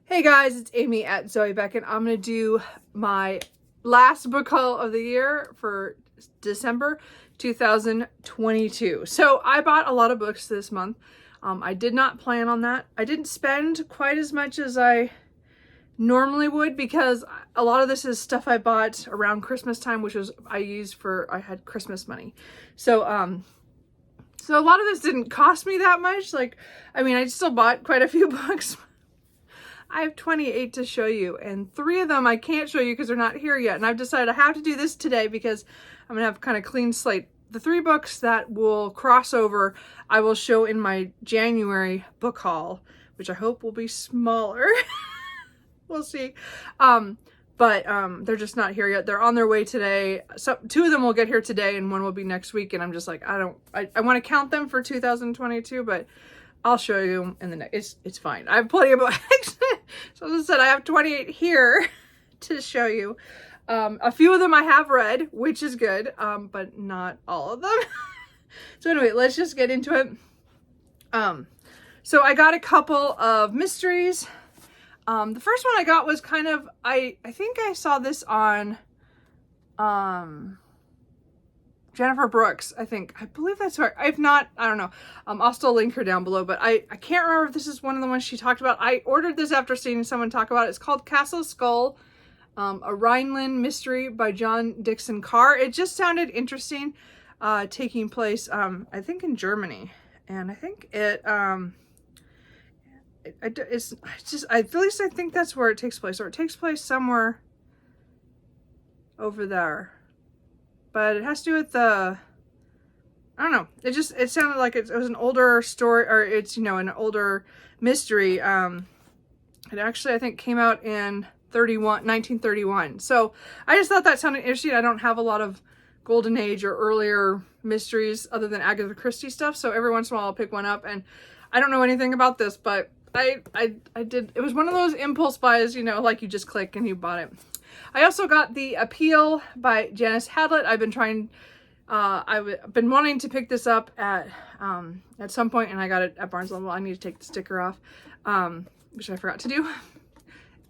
Hey guys, it's Amy at Zoe Beck, and I'm going to do my last book haul of the year for December 2022. So I bought a lot of books this month. I did not plan on that. I didn't spend quite as much as I normally would because a lot of this is stuff I bought around Christmas time, which was I had Christmas money. So a lot of this didn't cost me that much. I still bought quite a few books. I have 28 to show you, and 3 of them I can't show you because they're not here yet. And I've decided I have to do this today because I'm going to have kind of clean slate. The 3 books that will cross over, I will show in my January book haul, which I hope will be smaller. We'll see. But they're just not here yet. They're on their way today. So 2 of them will get here today and 1 will be next week. And I'm just like, I want to count them for 2022, but I'll show you in the next, it's fine. I have plenty of books. So as I said, I have 28 here to show you. A few of them I have read, which is good, but not all of them. So anyway, let's just get into it. So I got a couple of mysteries. The first one I got was kind of, I think I saw this on, Jennifer Brooks, I believe that's her. If not, I don't know. I'll still link her down below, but I can't remember if this is one of the ones she talked about. I ordered this after seeing someone talk about it. It's called Castle Skull, a Rhineland mystery by John Dixon Carr. It just sounded interesting, taking place, I think in Germany. And I think at least I think that's where it takes place, or it takes place somewhere over there. But it has to do with I don't know. It sounded like it was an older story, or it's, an older mystery. It actually, I think, came out in 1931. So I just thought that sounded interesting. I don't have a lot of Golden Age or earlier mysteries other than Agatha Christie stuff. So every once in a while I'll pick one up, and I don't know anything about this, but I did. It was one of those impulse buys, like you just click and you bought it. I also got The Appeal by Janice Hadlett. I've been wanting to pick this up at some point, and I got it at Barnes & Noble. I need to take the sticker off, which I forgot to do.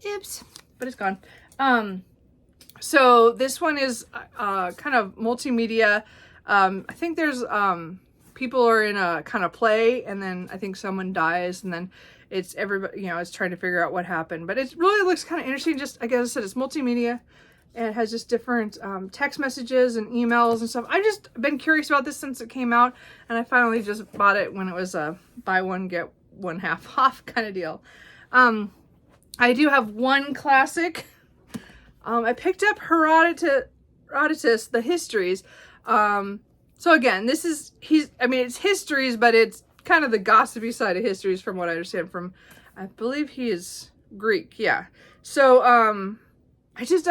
Oops, but it's gone. So this one is kind of multimedia. I think there's people are in a kind of play, and then I think someone dies, and then it's everybody, is trying to figure out what happened. But it really looks kind of interesting. Just, like I said, it's multimedia, and it has just different text messages and emails and stuff. I've just been curious about this since it came out, and I finally just bought it when it was a buy one, get one half off kind of deal. I do have one classic. I picked up Herodotus, the Histories. So again, it's Histories, but it's kind of the gossipy side of Histories from what I understand from, I believe he is Greek. Yeah. So, he says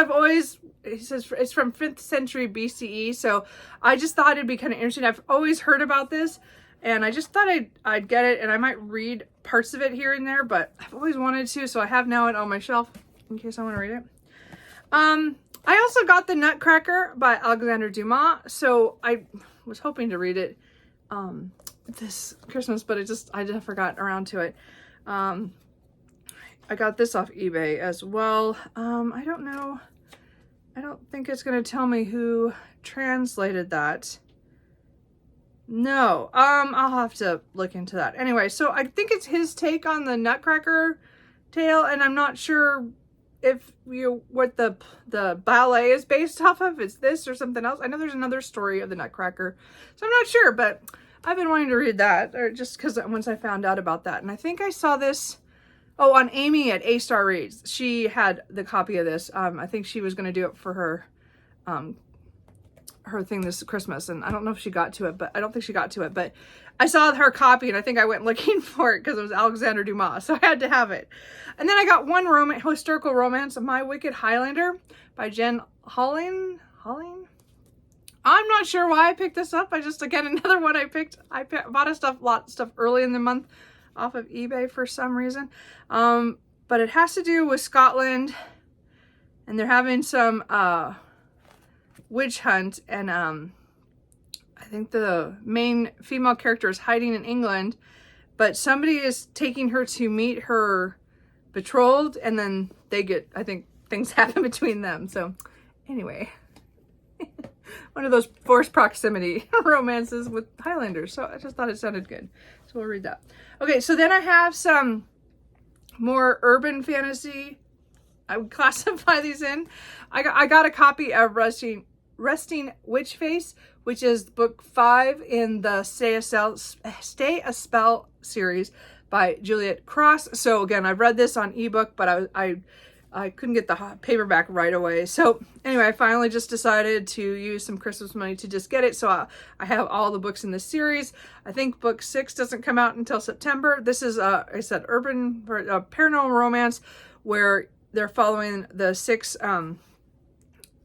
it's from 5th century BCE. So I just thought it'd be kind of interesting. I've always heard about this, and I just thought I'd get it, and I might read parts of it here and there, but I've always wanted to. So I have now it on my shelf in case I want to read it. I also got The Nutcracker by Alexander Dumas. So I was hoping to read it, this Christmas, but I just forgot around to it. I got this off eBay as well. I don't know. I don't think it's going to tell me who translated that. No. I'll have to look into that. Anyway, so I think it's his take on the Nutcracker tale, and I'm not sure if what the ballet is based off of. It's this or something else. I know there's another story of the Nutcracker, so I'm not sure, but I've been wanting to read that, or just because once I found out about that. And I think I saw this, on Amy at A Star Reads. She had the copy of this. I think she was going to do it for her thing this Christmas, and I don't know if she got to it, but I don't think she got to it, but I saw her copy, and I think I went looking for it because it was Alexander Dumas, so I had to have it. And then I got one historical romance, My Wicked Highlander by Jen Holling. I'm not sure why I picked this up. Again, another one I bought a lot of stuff early in the month off of eBay for some reason. But it has to do with Scotland, and they're having some witch hunt, and I think the main female character is hiding in England, but somebody is taking her to meet her betrothed, and then they get, I think things happen between them. So anyway, one of those forced proximity romances with Highlanders. So I just thought it sounded good. So we'll read that. Okay, so then I have some more urban fantasy. I would classify these in. I got a copy of Resting Witchface, which is book 5 in the Stay a Spell series by Juliet Cross. So again, I've read this on ebook, but I couldn't get the paperback right away. So anyway, I finally just decided to use some Christmas money to just get it. So I have all the books in this series. I think book 6 doesn't come out until September. This is, I said, urban paranormal romance where they're following the 6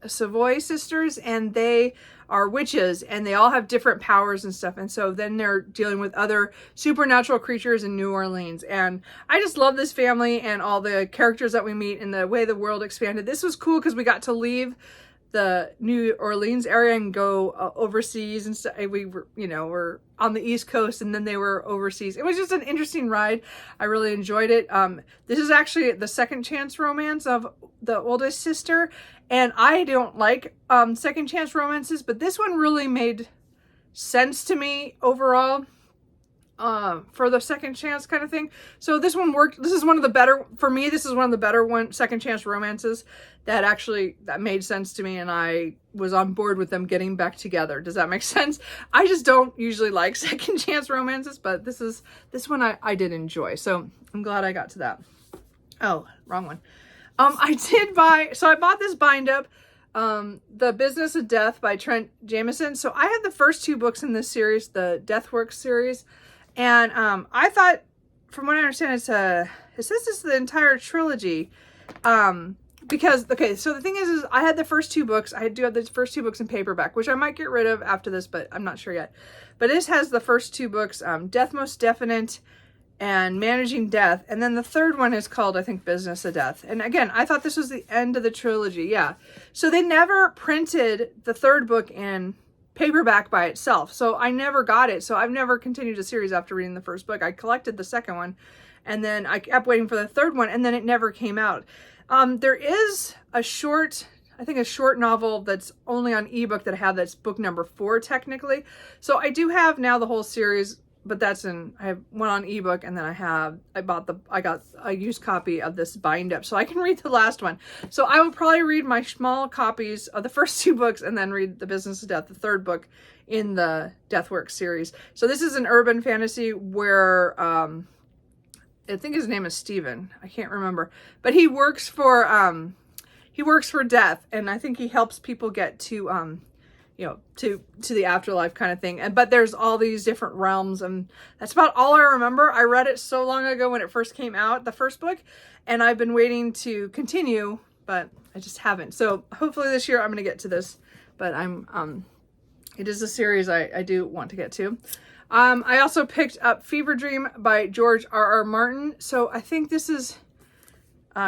Savoy sisters, and they are witches, and they all have different powers and stuff. And so then they're dealing with other supernatural creatures in New Orleans. And I just love this family and all the characters that we meet and the way the world expanded. This was cool because we got to leave the New Orleans area and go overseas and stuff. We were, we're on the East Coast, and then they were overseas. It was just an interesting ride. I really enjoyed it. This is actually the second chance romance of the oldest sister, and I don't like second chance romances, but this one really made sense to me overall. For the second chance kind of thing. So this one worked. This is one of the better, for me, this is one of the better second chance romances that made sense to me, and I was on board with them getting back together. Does that make sense? I just don't usually like second chance romances, but this one I did enjoy. So I'm glad I got to that. Oh, wrong one. I bought this bind up, The Business of Death by Trent Jameson. So I had the first 2 books in this series, the Deathworks series. And I thought, from what I understand, it says this is the entire trilogy. Because, okay, so the thing is I had the first 2 books. I do have the first 2 books in paperback, which I might get rid of after this, but I'm not sure yet. But this has the first 2 books, Death Most Definite and Managing Death. And then the third one is called, I think, Business of Death. And again, I thought this was the end of the trilogy. Yeah. So they never printed the third book in paperback by itself. So I never got it. So I've never continued the series after reading the first book. I collected the second one, and then I kept waiting for the third one, and then it never came out. There is a short novel that's only on ebook that I have, that's book number 4 technically. So I do have now the whole series, but I have one on ebook, and then I got a used copy of this bind up, so I can read the last one. So I will probably read my small copies of the first 2 books and then read The Business of Death, the third book in the Deathworks series. So this is an urban fantasy where, I think his name is Steven. I can't remember, but he works for death, and I think he helps people get to, to the afterlife kind of thing. But there's all these different realms, and that's about all I remember. I read it so long ago when it first came out, the first book, and I've been waiting to continue, but I just haven't. So hopefully this year I'm going to get to this, but it is a series I do want to get to. I also picked up Fever Dream by George R.R. Martin. So I think this is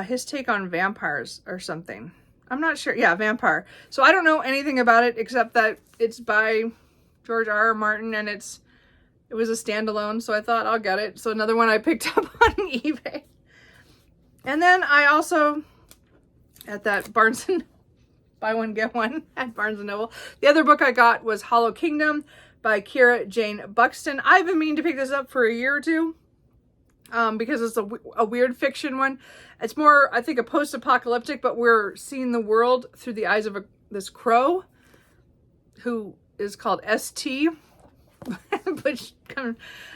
his take on vampires or something. I'm not sure. Yeah, vampire. So I don't know anything about it except that it's by George R.R. Martin, and it was a standalone, so I thought I'll get it. So another one I picked up on eBay. And then I also, at that Barnes and buy one get one at Barnes and Noble. The other book I got was Hollow Kingdom by Kira Jane Buxton. I've been meaning to pick this up for a year or two. Because it's a weird fiction one. It's more, I think, a post-apocalyptic, but we're seeing the world through the eyes of this crow who is called ST. Which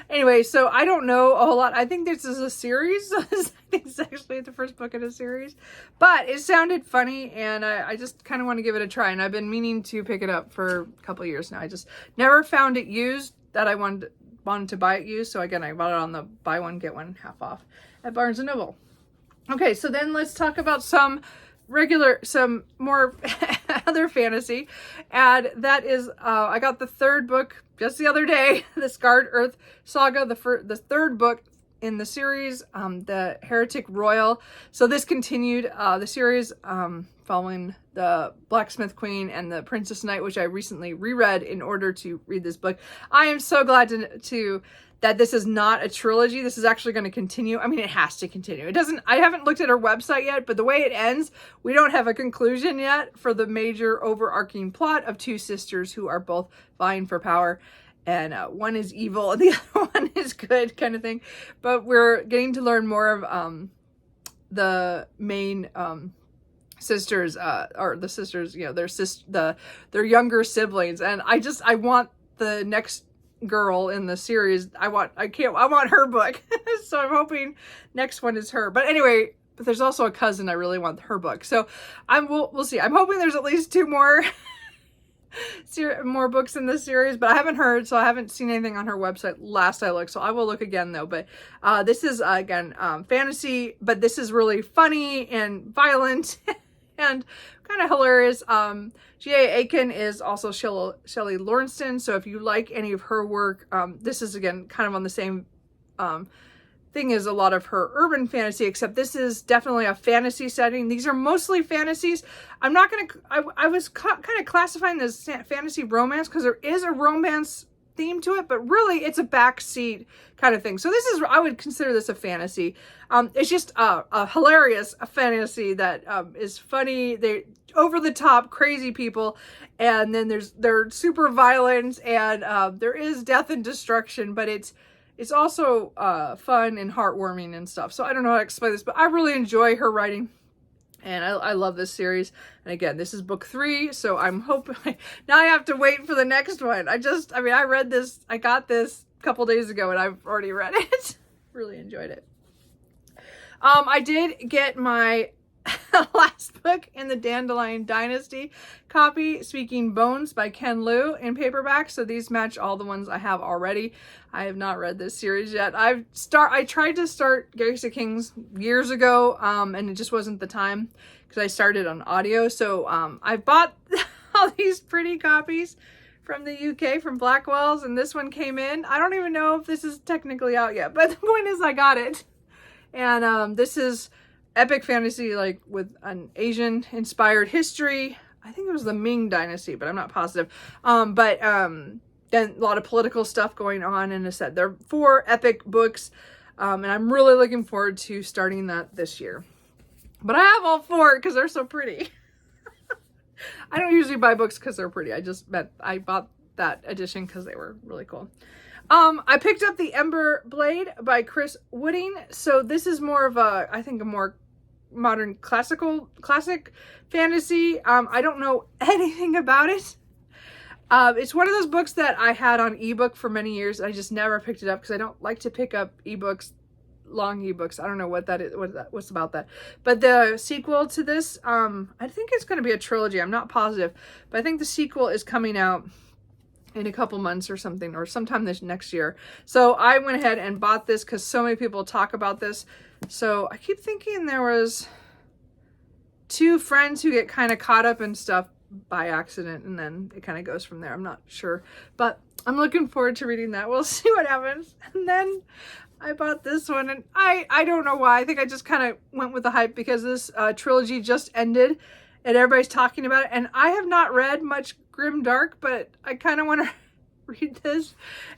anyway, so I don't know a whole lot. I think this is a series. I think it's actually the first book in a series, but it sounded funny, and I just kind of want to give it a try. And I've been meaning to pick it up for a couple of years now. I just never found it used that I wanted to buy it used. So again, I bought it on the buy one get one half off at Barnes and Noble. Okay, so then let's talk about some more other fantasy, and that is I got the third book just the other day, the Scarred Earth Saga, the third book in the series, the Heretic Royal. So this continued the series following the Blacksmith Queen and the Princess Knight, which I recently reread in order to read this book. I am so glad that this is not a trilogy. This is actually going to continue. I mean, it has to continue. It doesn't, I haven't looked at her website yet, but the way it ends, we don't have a conclusion yet for the major overarching plot of two sisters who are both vying for power. And one is evil and the other one is good, kind of thing. But we're getting to learn more of the main sisters, or the sisters, you know, their younger siblings. And I want the next girl in the series, I want her book. So I'm hoping next one is her. But anyway, but there's also a cousin I really want her book. So we'll see. I'm hoping there's at least 2 more more books in this series, but I haven't heard, so I haven't seen anything on her website last I looked. So I will look again though. But this is again fantasy, but this is really funny and violent and kind of hilarious. G.A. Aiken is also Shelley Lawrenston, so if you like any of her work, this is again kind of on the same thing as a lot of her urban fantasy, except this is definitely a fantasy setting. These are mostly fantasies. I'm not going to, I was kind of classifying this fantasy romance because there is a romance theme to it, but really it's a backseat kind of thing. So this is, I would consider this a fantasy. It's just a hilarious fantasy that is funny. They over the top crazy people, and then they're super violent, and there is death and destruction, but it's also fun and heartwarming and stuff. So I don't know how to explain this, but I really enjoy her writing. And I love this series. And again, this is book 3. So I'm hoping now I have to wait for the next one. I read this. I got this a couple days ago and I've already read it. Really enjoyed it. I did get my last book in the Dandelion Dynasty copy, Speaking Bones by Ken Liu, in paperback. So these match all the ones I have already. I have not read this series yet. I tried to start Garrison of Kings years ago, and it just wasn't the time because I started on audio. So I bought all these pretty copies from the UK, from Blackwell's, and this one came in. I don't even know if this is technically out yet, but the point is I got it. And this is epic fantasy, like with an Asian inspired history. I think it was the Ming Dynasty, but I'm not positive. Then a lot of political stuff going on, and I said they're 4 epic books, and I'm really looking forward to starting that this year. But I have all 4 because they're so pretty. I don't usually buy books because they're pretty. I bought that edition because they were really cool. I picked up the Ember Blade by Chris Wooding. So this is more of I think a more modern classic fantasy. I don't know anything about it. It's one of those books that I had on ebook for many years. I just never picked it up because I don't like to pick up ebooks, long ebooks. I don't know what that is, what's about that. But the sequel to this, I think it's going to be a trilogy. I'm not positive, but I think the sequel is coming out in a couple months or something, or sometime this next year. So I went ahead and bought this because so many people talk about this. So I keep thinking there was 2 friends who get kind of caught up in stuff by accident, and then it kind of goes from there. I'm not sure, but I'm looking forward to reading that. We'll see what happens. And then I bought this one, and I don't know why. I think I just kind of went with the hype because this trilogy just ended and everybody's talking about it, and I have not read much grim dark, but I kind of want to read this,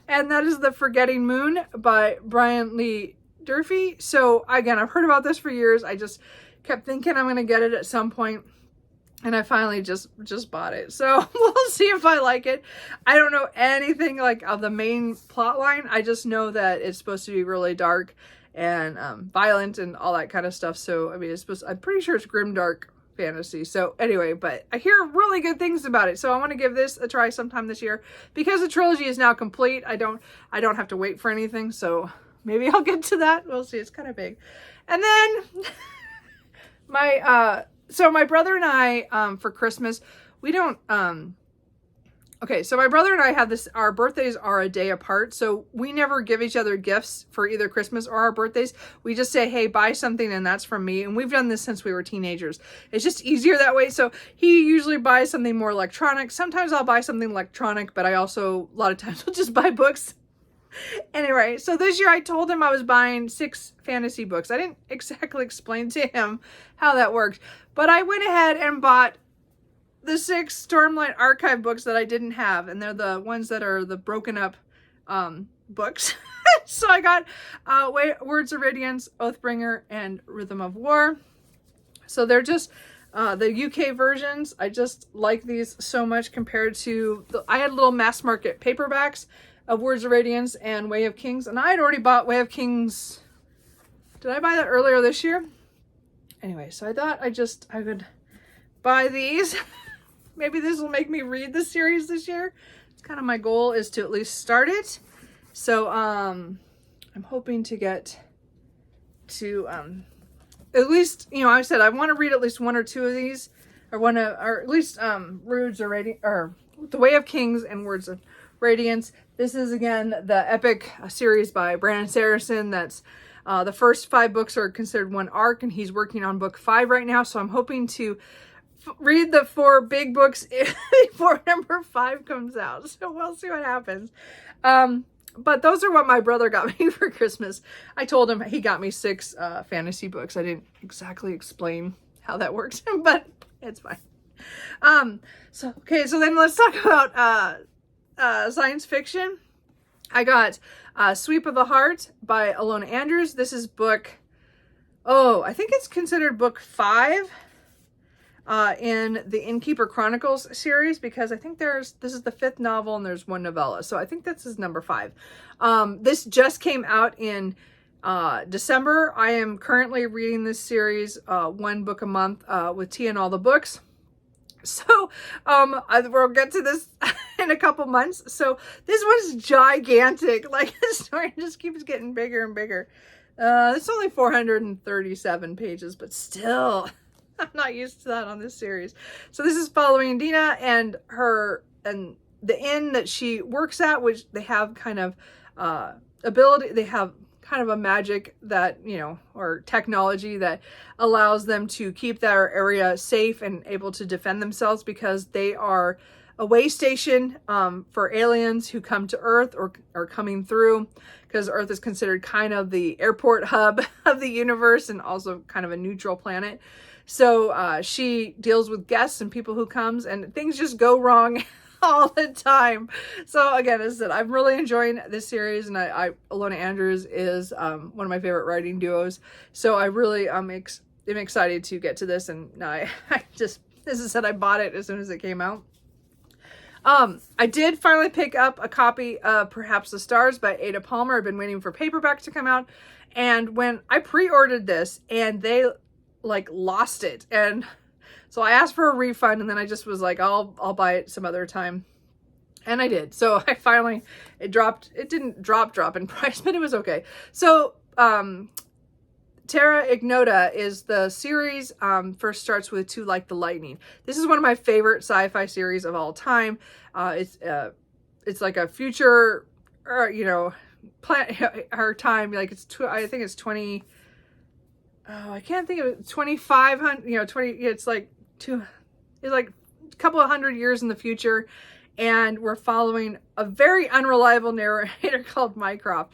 and that is The Forgetting Moon by Brian Lee Durfee. So again, I've heard about this for years. I just kept thinking I'm going to get it at some point, and I finally just bought it. So we'll see if I like it. I don't know anything like of the main plot line. I just know that it's supposed to be really dark and violent and all that kind of stuff. So I mean, I'm pretty sure it's grim dark fantasy. So anyway, but I hear really good things about it. So I want to give this a try sometime this year because the trilogy is now complete. I don't have to wait for anything. So maybe I'll get to that. We'll see. It's kind of big. And then my brother and I, for Christmas, we don't, okay, so my brother and I have this, our birthdays are a day apart, so we never give each other gifts for either Christmas or our birthdays. We just say, hey, buy something, and that's from me, and we've done this since we were teenagers. It's just easier that way, so he usually buys something more electronic. Sometimes I'll buy something electronic, but I also, a lot of times, will just buy books. Anyway, so this year I told him I was buying 6 fantasy books. I didn't exactly explain to him how that worked, but I went ahead and bought the 6 Stormlight Archive books that I didn't have, and they're the ones that are the broken up books. So I got Words of Radiance, Oathbringer, and Rhythm of War. So they're just the UK versions. I just like these so much compared to I had little mass market paperbacks of Words of Radiance and Way of Kings, and I had already bought Way of Kings. Did I buy that earlier this year? Anyway, so I thought I would buy these. Maybe this will make me read the series this year. It's kind of my goal, is to at least start it. So I'm hoping to get to at least, you know, I said I want to read at least one or two of these, or at least Words of Radiance, or The Way of Kings and Words of Radiance. This is again the epic series by Brandon Sanderson. That's the first 5 books are considered one arc, and he's working on book 5 right now. So I'm hoping to read the 4 big books before number 5 comes out. So we'll see what happens. But those are what my brother got me for Christmas. I told him he got me 6 fantasy books. I didn't exactly explain how that works, but it's fine. So then let's talk about science fiction. I got Sweep of the Heart by Alona Andrews. This is book, I think it's considered book 5 in the Innkeeper Chronicles series, because I think this is the 5th novel and there's 1 novella. So I think this is number 5. This just came out in December. I am currently reading this series 1 book a month with Tia and all the books. So we'll get to this in a couple months. So this one's gigantic. Like, the story just keeps getting bigger and bigger. It's only 437 pages, but still, I'm not used to that on this series. So this is following Dina and the inn that she works at, which they have kind of ability. They have kind of a magic that, you know, or technology that allows them to keep their area safe and able to defend themselves, because they are a way station for aliens who come to Earth or are coming through, because Earth is considered kind of the airport hub of the universe and also kind of a neutral planet. So she deals with guests and people who comes, and things just go wrong all the time. So again, as I said, I'm really enjoying this series, and Alona Andrews is one of my favorite writing duos. So I really am excited to get to this, and I just, as I said, I bought it as soon as it came out. I did finally pick up a copy of Perhaps the Stars by Ada Palmer. I've been waiting for paperback to come out, and when I pre-ordered this, and they like lost it, and so I asked for a refund, and then I just was like, I'll buy it some other time. And I did. So I finally, it didn't drop in price, but it was okay. So Terra Ignota is the series. First starts with To Like the Lightning. This is one of my favorite sci-fi series of all time. It's like a future, you know, her time, like I think it's 20, I can't think of it, 2,500, you know, 20, it's like a couple of 100 years in the future, and we're following a very unreliable narrator called Mycroft,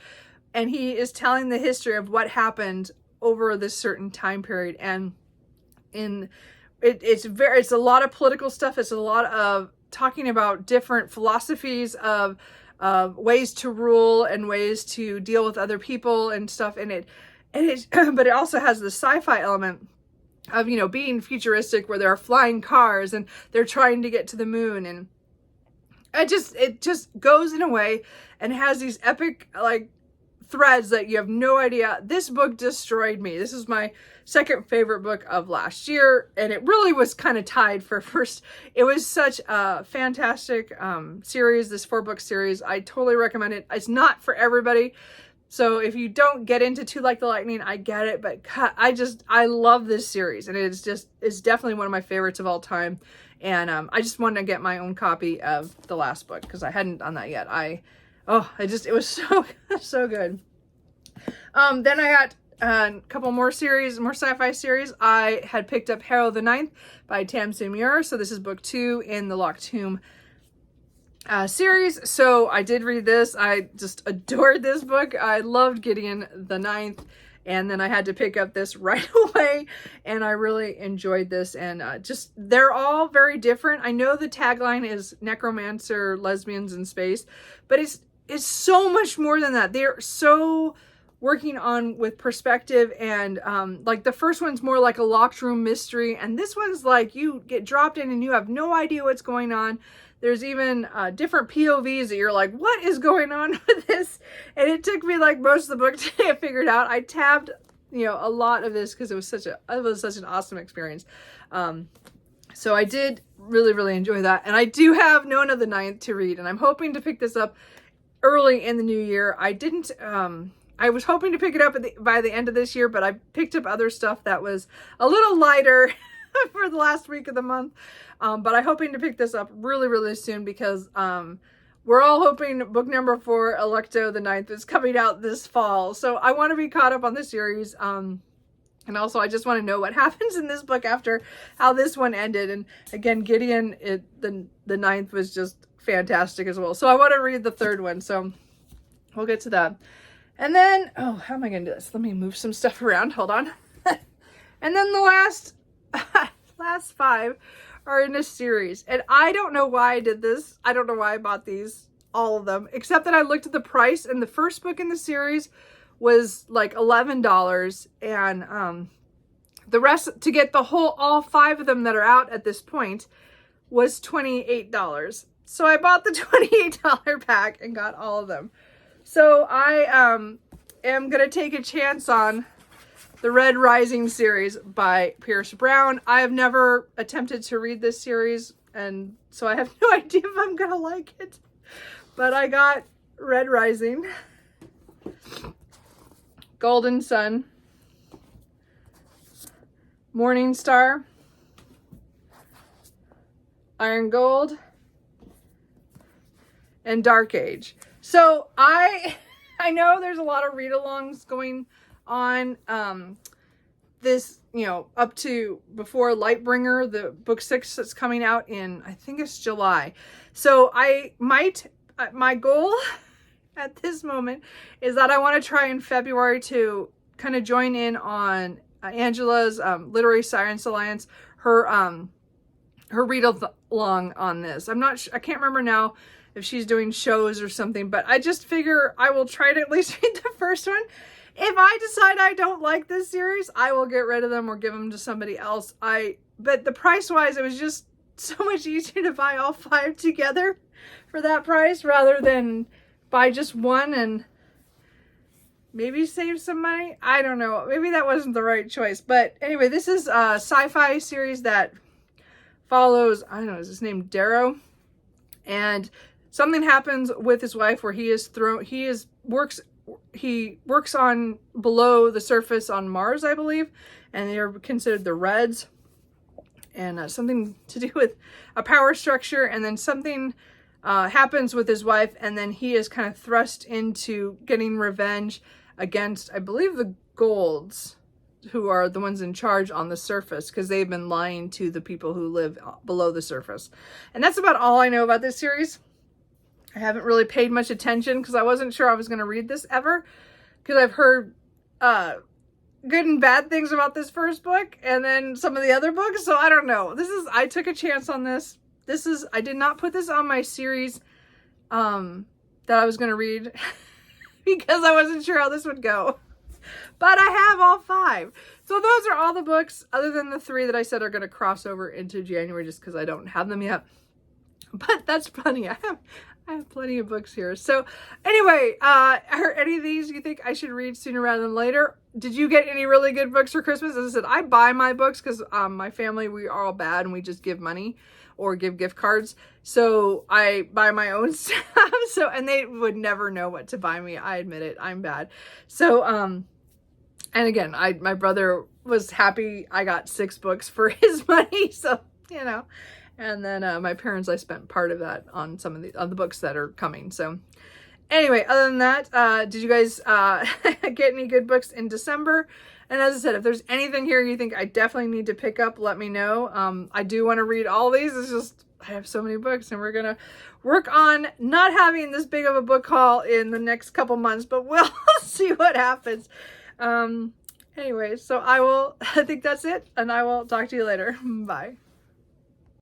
and he is telling the history of what happened over this certain time period. And it's a lot of political stuff. It's a lot of talking about different philosophies of ways to rule and ways to deal with other people and stuff. But it also has the sci-fi element of, you know, being futuristic, where there are flying cars and they're trying to get to the moon, and it just goes in a way and has these epic like threads that you have no idea. This book destroyed me. This is my second favorite book of last year, and it really was kind of tied for first. It was such a fantastic series, this 4-book series. I totally recommend it. It's not for everybody. So if you don't get into To Like the Lightning, I get it, but I love this series, and it's definitely one of my favorites of all time. And I just wanted to get my own copy of the last book, because I hadn't done that yet. It was so good. Then I got a couple more sci-fi series. I had picked up Electro The Ninth by Tamsin Muir. So this is book 2 in the Locked Tomb series. So I did read this. I just adored this book. I loved Gideon the Ninth, and then I had to pick up this right away, and I really enjoyed this. And they're all very different. I know the tagline is Necromancer, Lesbians in Space, but it's so much more than that. They're so working on with perspective, and like the first one's more like a locked room mystery, and this one's like you get dropped in and you have no idea what's going on. There's even different POVs that you're like, what is going on with this? And it took me like most of the book to get figured out. I tabbed, you know, a lot of this because it was such an awesome experience. So I did really enjoy that, and I do have Nona the Ninth to read, and I'm hoping to pick this up early in the new year. I didn't. I was hoping to pick it up by the end of this year, but I picked up other stuff that was a little lighter for the last week of the month. But I'm hoping to pick this up really soon because we're all hoping book number 4, Electro The Ninth, is coming out this fall. So I want to be caught up on the series. And also I just want to know what happens in this book after how this one ended. And again, Gideon, the Ninth was just fantastic as well. So I want to read the 3rd one. So we'll get to that. And then, oh, how am I going to do this? Let me move some stuff around. Hold on. And then the last 5 are in a series. And I don't know why I did this. I don't know why I bought these, all of them, except that I looked at the price, and the first book in the series was like $11. And the rest, to get the all 5 of them that are out at this point, was $28. So I bought the $28 pack and got all of them. So I am going to take a chance on the Red Rising series by Pierce Brown. I have never attempted to read this series, and so I have no idea if I'm going to like it. But I got Red Rising, Golden Sun, Morning Star, Iron Gold, and Dark Age. So I know there's a lot of read-alongs going on this, you know, up to before Lightbringer, the book 6 that's coming out in, I think it's July. So I might, my goal at this moment is that I want to try in February to kind of join in on Angela's Literary Science Alliance, her read-along on this. I'm not sure, I can't remember now if she's doing shows or something, but I just figure I will try to at least read the first one. If I decide I don't like this series, I will get rid of them or give them to somebody else. But the price-wise, it was just so much easier to buy all 5 together for that price rather than buy just one and maybe save some money. I don't know. Maybe that wasn't the right choice. But anyway, this is a sci-fi series that follows, I don't know, is his name Darrow? And something happens with his wife where he works on below the surface on Mars, I believe, and they're considered the Reds, and something to do with a power structure, and then something happens with his wife, and then he is kind of thrust into getting revenge against, I believe, the Golds, who are the ones in charge on the surface, because they've been lying to the people who live below the surface. And that's about all I know about this series. I haven't really paid much attention because I wasn't sure I was going to read this ever, because I've heard good and bad things about this first book and then some of the other books. So I don't know. I took a chance on this. I did not put this on my series that I was going to read because I wasn't sure how this would go. But I have all 5. So those are all the books other than the 3 that I said are going to cross over into January just because I don't have them yet. But that's plenty. I have plenty of books here. So anyway, are any of these you think I should read sooner rather than later? Did you get any really good books for Christmas? As I said, I buy my books because my family, we are all bad and we just give money or give gift cards. So I buy my own stuff. And they would never know what to buy me. I admit it. I'm bad. So, and again, my brother was happy I got 6 books for his money. So, you know. And then my parents, I spent part of that on some of the books that are coming. So anyway, other than that, did you guys get any good books in December? And as I said, if there's anything here you think I definitely need to pick up, let me know. I do want to read all these. It's just, I have so many books, and we're going to work on not having this big of a book haul in the next couple months, but we'll see what happens. Anyway, so I think that's it, and I will talk to you later. Bye.